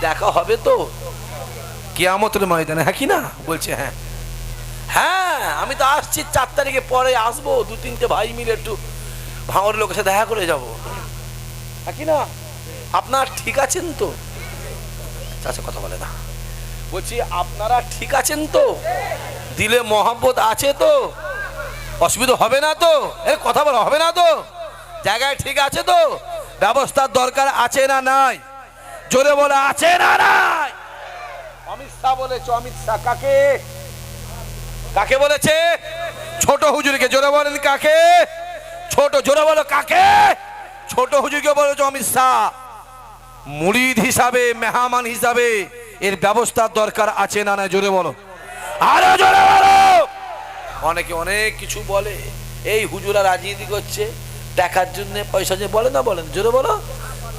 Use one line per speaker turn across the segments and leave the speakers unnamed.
দেখা হবে তো কিয়ামতের ময়দানে, হ্যাঁ কি না? বলছে হ্যাঁ হ্যাঁ, আমি তো আসছি 4 তারিখে, পরে আসবো, 2-3টে ভাই মিলে একটু ভাঙড়ের লোকের সাথে দেখা করে যাবো, হ্যাঁ কি না? আপনার ঠিক আছেন তো? চাচা কথা বলে না। বলছি আপনারা ঠিক আছেন তো? দিলে মহব্বত আছে তো? অসুবিধা হবে না তো? কথা বলা হবে না তো? জায়গায় ঠিক আছে তো? ব্যবস্থার দরকার আছে না নাই? জোরে বলে আছে না নাই? অমিত শাহ বলেছে, অমিত শাহ কাকে কাকে বলেছে? ছোট হুজুরকে। জোরে বলেন কাকে? ছোট, জোরে বলো কাকে? ছোট হুজুরকে বলেছে অমিত শাহ। মুরিদ হিসাবে, মেহমান হিসাবে এর ব্যবস্থার দরকার আছে না নাই? জোরে বলো, আরো জোরে বলো। অনেকে অনেক কিছু বলে, এই হুজুরা রাজনীতি করছে টাকার জন্য, পয়সা যে বলে না, বলেন জোরে বলো।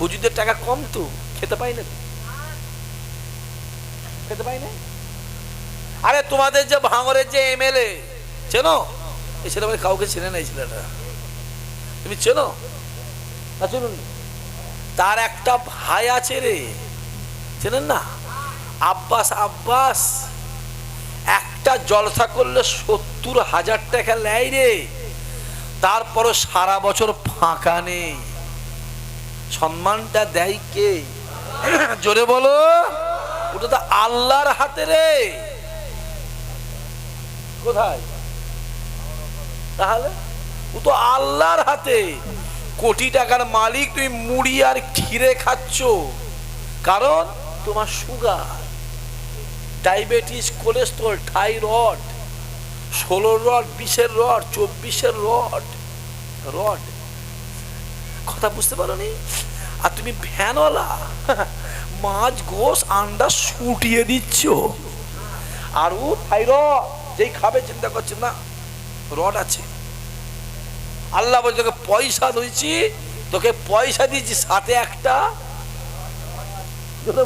হুজুরদের টাকা কম তো, খেতে পাই না, খেতে পাই না। আরে তোমাদের যে ভাঙরের যে এমএলএ চেনো? এই ছেলে কাউকে চেনে না, এই ছেলেটা তুমি চেনো না? চলুন, তার একটা ভাই আছে রে, চেনেন না? আব্বাস। আব্বাস একটা জলসা করলে 70,000 টাকা নেয় রে, তারপরও সারা বছর ফাঁকা নেই। সম্মানটা দেয় কে? জোরে বলো। ওটা তো আল্লাহর হাতে রে। কোথায় তাহলে? ও তো আল্লাহর হাতে। কোটি টাকার মালিক, তুমি মুড়ি আর ক্ষীরে খাচ্ছ, কারণ তোমার sugar, diabetes, cholesterol, thyroid, 16 rod, 20-এর রড, 24-এর রড রড কথা বুঝতে পারো নি? আর তুমি ভ্যানওয়ালা, মাছ, গোস, আন্ডা শুটিয়ে দিচ্ছ, আর ও থাইরয়েড যেই খাবে চিন্তা করছে না রড আছে। আল্লাহ বলছে তোকে পয়সা দিয়েছি, তোকে পয়সা দিয়েছি, সাথে একটা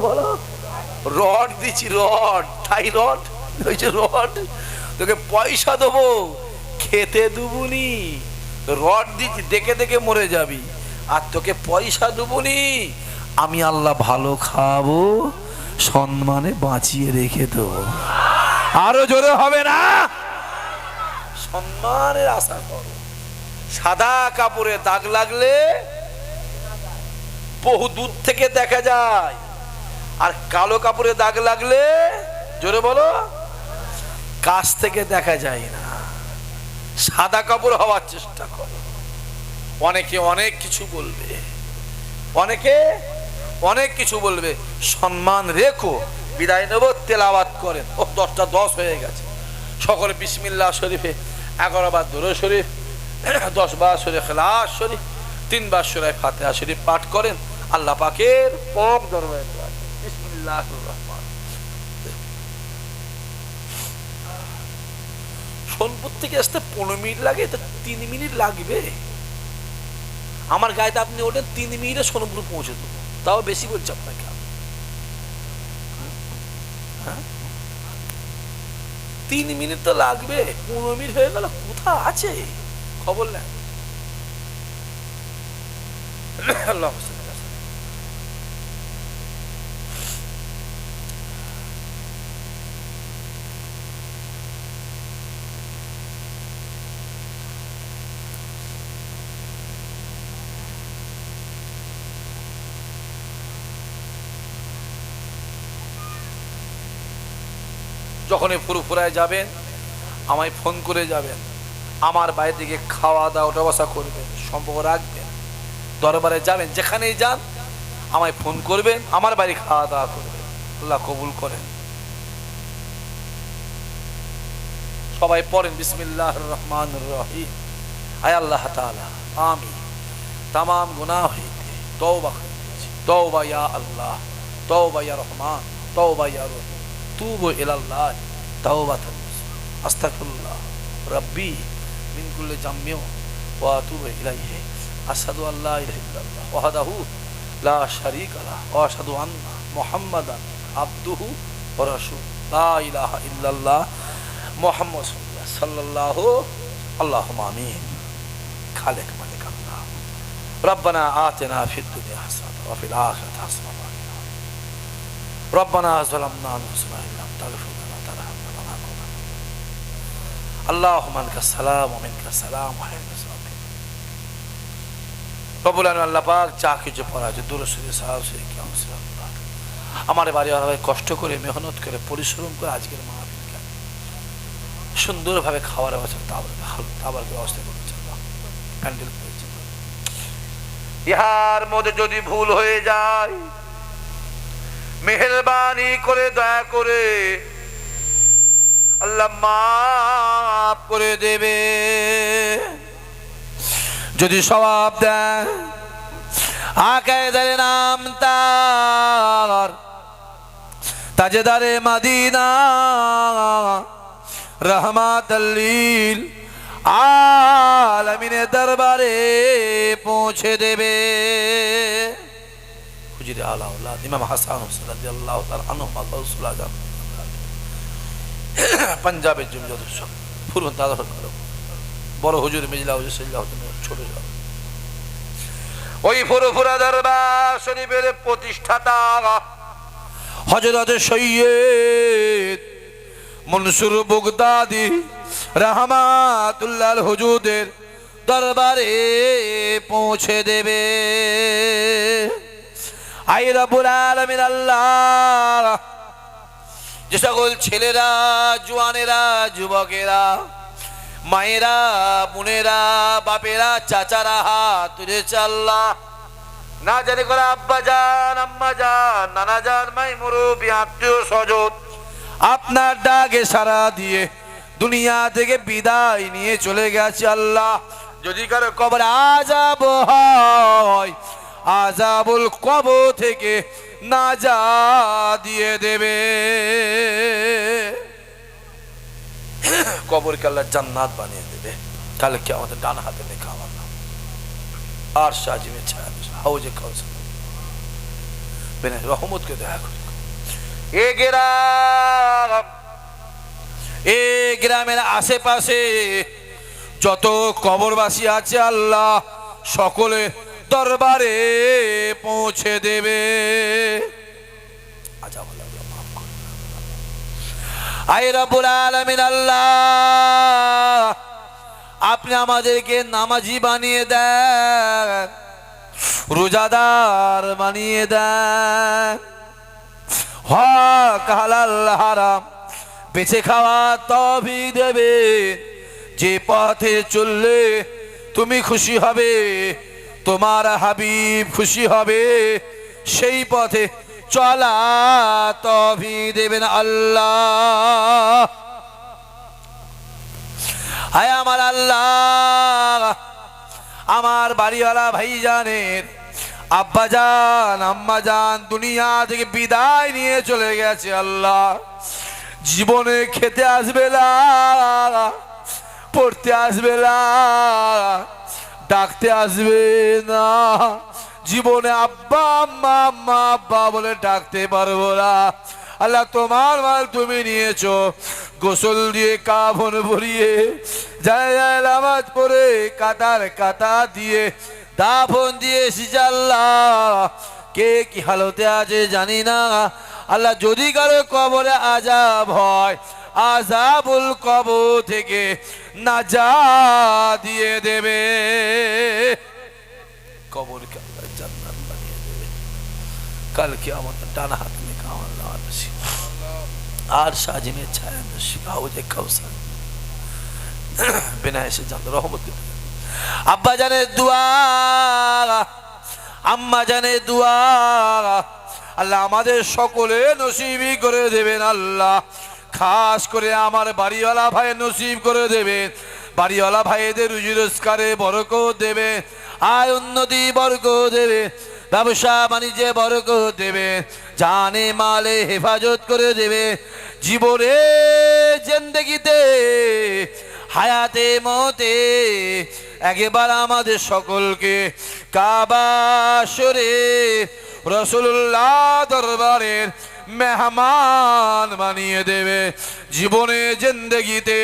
বলো রড দিচ্ছি, রড, থাইরয়েড হয়েছে রড। তোকে পয়সা দেবো, খেতে দেবুনি, রড দিচ্ছি, দেখে দেখে মরে যাবি, আর তোকে পয়সা দেবুনি, আমি আল্লাহ ভালো খাবো, সম্মানে বাঁচিয়ে রেখে দেবো। আরো জোরে হবে না? সম্মানের আশা করো। সাদা কাপড়ে দাগ লাগলে বহু দূর থেকে দেখা যায়, আর কালো কাপড়ে দাগ লাগলে, জোরে বলো, কাছ থেকে দেখা যায় না। সাদা কাপড় হওয়ার চেষ্টা করো। অনেকে অনেক কিছু বলবে, অনেকে অনেক কিছু বলবে, সম্মান রেখো। বিদায় নেব, তেলাওয়াত করেন। ও 10টা 10 হয়ে গেছে। সকলে বিসমিল্লাহ শরীফে 11 বার দরুদ শরীফ, 10 বার সূরা ইখলাস শরীফ, 3 বার সূরা ফাতিহা শরীফ পাঠ করেন। আল্লাহ পাকের পাক দরবারে বিসমিল্লাহির রহমান। সোনপুর থেকে আসতে 15 মিনিট লাগে, তো 3 মিনিট লাগবে। আমার গাড়িতে আপনি ওঠেন, 3 মিনিটে সোনপুর পৌঁছে দেবো, তাও বেশি বলছি আপনাকে। হ্যাঁ, 3 মিনিট তো লাগবে, 15 মিনিট হয়ে গেল, কোথা আছে খবর নেন। যখনই ফুরফুরায় যাবেন আমায় ফোন করে যাবেন, আমার বাইরে থেকে খাওয়া দাওয়া ওঠা বসা করবেন, সম্পর্ক রাখবেন। দরবারে যাবেন, যেখানেই যান আমায় ফোন করবেন, আমার বাড়ি খাওয়া দাওয়া করবেন। আল্লাহ কবুল করেন। সবাই পড়েন বিসমিল্লাহির রহমানির রহিম। আয় আল্লাহ তাআলা, আমি তামাম গুনাহ হইতে তওবা করেছি, তওবা ইয়া আল্লাহ, তওবা ইয়া রহমান, তওবা ইয়া রহিম, তুবু ইলাল্লাহ তাওবাতান আস্তাগফিরুল্লাহ রাব্বি মিন কুল্লি জামিউ ওয়া আতুবু ইলাইহি। আশহাদু আল্লা ইলাহা ইল্লাল্লাহ ওয়াহদাহু লা শারীকা লাহু ওয়া আশহাদু আন্না মুহাম্মাদান আবদুহু ওয়া রাসূলুহু। লা ইলাহা ইল্লাল্লাহ মুহাম্মাদুর রাসূলুল্লাহ সাল্লাল্লাহু আল্লাহুম্মা আমিন। খালেক মালিক আল্লাহ, রব্বানা আতিনা ফিদ দুনিয়া হাসানাতাও ওয়া ফিল আখিরাতি হাসানাতাও ওয়া কিনা রব্বানা যালামনা আনফুসানা ইন লাম তাগফির লানা ওয়া তারহামনা লানাকুনান্না আল্লাহুম্মা আনকা সালাম ওয়া মিনকা সালাম ওয়া আলাইকা সালাম। রব্বুল আলামিন আল্লাহ পাক যা কিছু পড়া আছে দূর থেকে সাহায্য কি আমসা আমার বাড়ি ভাই কষ্ট করে মেহনত করে পরিশ্রম করে আজকের মাহফিলকে সুন্দরভাবে খাওয়ার ব্যবস্থা আবার ব্যবস্থা করেছে হ্যান্ডেল করেছে। ইহার মধ্যে যদি ভুল হয়ে যায় মেহেরবানি করে দয়া করে আল্লাহ মাফ করে দেবে। যদি সওয়াব দেয় আকায়েদারে নাম তার তাজেদারে মদিনা রহমাতাল লিল আলামিনের দরবারে পৌঁছে দেবে। হুজুর আলা আওলাদ ইমাম হাসান হুসাইন রাদিয়াল্লাহু তাআলা আনহু রাসূলুল্লাহ পাঞ্জাবের জমিয়ত সব পুরো দাদা বড় হুজুর মিজলা হুজুর সাল্লাল্লাহু আলাইহি ছোট ছোট ওই ফুরফুরা দরবার শরীফের প্রতিষ্ঠাতা হযরত সৈয়দ মনসুর বগদাদি রহমাতুল্লাহ হুজুরের দরবারে পৌঁছে দেবে। আই রব্বুল আলামিন আল্লাহ যে সকল ছেলেরা জওয়ানেরা যুবকেরা মায়েরা বোনেরা বাপেরা চাচারা হাত তুলেছে আল্লাহ না জানি করে আব্বা জান আম্মা জান নানা জান মাই মুরব্বি আত্মীয় স্বজন আপনার ডাকে সাড়া দিয়ে দুনিয়া থেকে বিদায় নিয়ে চলে গেছে আল্লাহ। যদি কারো কবরে আযাব হয় আযাবুল কবর থেকে নাজাত দিয়ে দেবে। কবরকে আল্লাহ জান্নাত বানিয়ে দেবে। কালকে আমাদের ডান হাতে লেখা আমার নাম আর সাজিমের ছায়া হাউজে কাউসার বেনে রহমতকে দেখা করে। এ গ্রামের আশেপাশে যত কবরবাসী আছে আল্লাহ সকলে দরবারে পৌঁছে দেবে। আই রব্বুল আলামিন আল্লাহ আপনি আমাদেরকে নামাজি বানিয়ে দেন রোজাদার বানিয়ে দেন হক হালাল হারাম বেঁচে খাওয়া তৌফিক দেবেন। যে পথে চললে তুমি খুশি হবে তোমার হাবিব খুশি হবে সেই পথে চলা তৌফিক দেবেন আল্লাহ। হায় আমার আল্লাহ আমার বাড়িওয়ালা ভাইজানের আব্বা জান আম্মা জান দুনিয়া থেকে বিদায় নিয়ে চলে গেছে আল্লাহ। জীবনে খেতে আসবে না পড়তে আসবে না ডাকতে আসবে না জীবনে আব্বা আম্মা আম্মা আব্বা বলে ডাকতে পারবো না আল্লাহ তোমার মাল তুমি নিয়েছো গোসল দিয়ে কাফন ভরিয়ে যায় নামাজ পড়ে কাতার কাতা দিয়ে দাফন দিয়ে এসেছে আল্লাহ। কে কি হালতে আছে জানি না আল্লাহ। যদি কারো কবরে আযাব হয় আযাবুল কবর থেকে নাজাত দিয়ে দেবে। কবরকে আল্লাহ জান্নাত বানিয়ে দেবে। কালকে আমাদের ডান হাতে লেখা আল্লাহ আর সাজিমের ছায়া নসিব হাউজে কাউসার বিনা এসে জান রহমত। আব্বা জানের দোয়া আম্মা জানের দোয়া আল্লাহ আমাদের সকলে নসিবই করে দেবেন আল্লাহ। খাস করে আমার বাড়িওয়ালা ভাই নসিব করে দেবেন। বাড়িওয়ালা ভাইদের রুজি রোজগারে বরকত দেবে আয় উন্নতি বরকত দেবে ব্যবসা বাণিজ্যে বরকত দেবে জানে মালে হেফাজত করে দেবে। জীবনে জিন্দেগিতে হায়াতে মতে একবার আমাদের সকলকে কাবা শরীফ রাসূলুল্লাহ দরবারের মেহমান বানিয়ে দেবে। জীবনে জিন্দেগিতে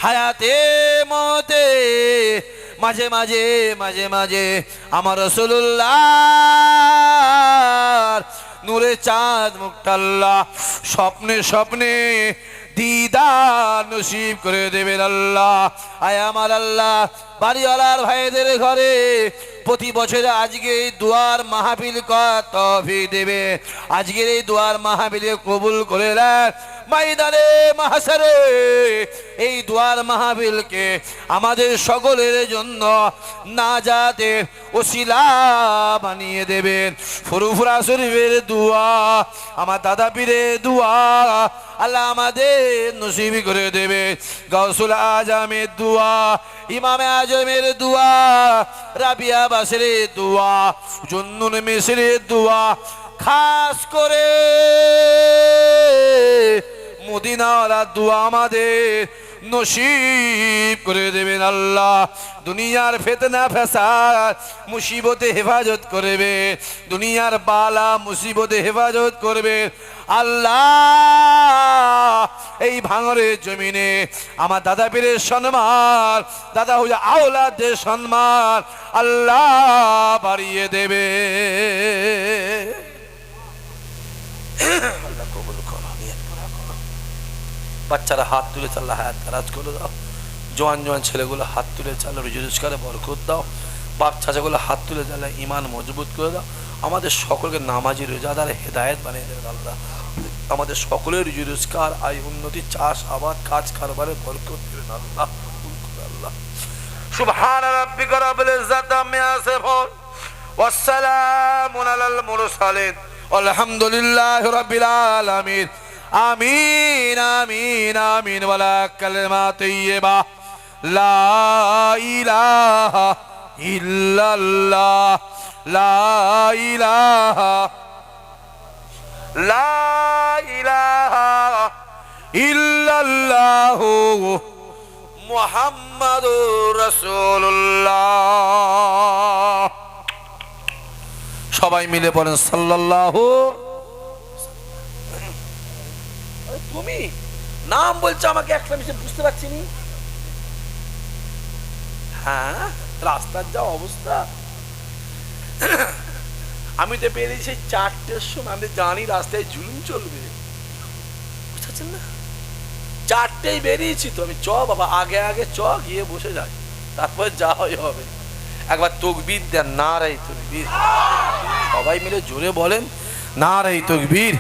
হায়াতে মতে মাঝে মাঝে মাঝে মাঝে আমার রাসূলুল্লাহ নূরে চাঁদ মুখটা আল্লাহ স্বপ্নে স্বপ্নে দিদার নসিব করে দেবেন আল্লাহ। আয় আমার আল্লাহ, বাড়িওয়ালার ভাইদের ঘরে প্রতি বছরে আজকে এই দুয়ার মাহফিল করার তৌফিক দেবে। আজকের এই দুয়ার মাহফিলে কবুল করে নেন। ময়দানে মাহশরে এই দুয়ার মাহফিলকে আমাদের সকলের জন্য নাজাতের ওসিলা বানিয়ে দেবেন। ফুরফুরা শরীফের দুয়া, আমার দাদা পীরের দুয়া আল্লাহ আমাদের নসিব করে দেবে। গাউসুল আজমের দুয়া, ইমামে আজমের দুয়া, রাবিয়া বাসরের দুয়া, জুন্নুন মিসরের দুয়া, খাস করে মদিনাওয়ালা দুয়া আমাদের নসিব করে দেবেন আল্লাহ। দুনিয়ার ফিতনা ফাসাদ মুসিবতে হেফাজত করবে, দুনিয়ার বালা মুসিবতে হেফাজত করবে আল্লাহ। এই ভাঙরের জমিনে আমার দাদা পীরের সম্মান, দাদা হুজুর আওলাদের সম্মান আল্লাহ বাড়িয়ে দেবে। আল্লাহ কবুল করো। বাচ্চারা হাত তুলে আল্লাহ হায়াত দারাজ করে দাও। জোয়ান জোয়ান ছেলেগুলো হাত তুলে চাল্লা রুজি রোজগারে বরকত দাও। বাপ চাচাগুলো হাত তুলে চাল্লা ইমান মজবুত করে দাও। আমাদের সকলকে নামাজি রোজাদার হেদায়েত বানিয়ে দেবেন আল্লাহ। আমাদের সকলের রুজি রোজগার, আয় উন্নতি, চাষ আবাদ, কাজ কারবারে বরকত দেবেন আল্লাহ। আল্লাহ সুবহান রাব্বিকা রাব্বিল ইজ্জাতি আম্মা ইয়াসিফুন ওয়াস সালামুন আলাল মুরসালিন আলহামদুলিল্লাহি রাব্বিল আলামিন। আমিন আমিন আমিন। ওয়ালা কালিমা তাইয়্যিবা লা ইলাহা ইল্লাল্লাহ, লা ইলাহা ইল্লাল্লাহ মুহাম্মাদুর রাসূলুল্লাহ। সবাই মিলে বলেন সাল্লাল্লাহু। তুমি নাম বলছো আমাকে একটা বিষয় বুঝতে পারছি নি। হ্যাঁ, রাস্তার যা অবস্থা, আমি তো বেরিয়েছি সেই 4টের সময়। আমি জানি রাস্তায় জুলুম চলবে, বুঝতে পারছেন না। 4টেই বেরিয়েছি তো আমি। চ বাবা, আগে আগে চ, গিয়ে বসে যাই, তারপরে যা হয় হবে। একবার তাকবীর দেন, নারে তাকবীর। সবাই মিলে জোরে বলেন নারে তাকবীর।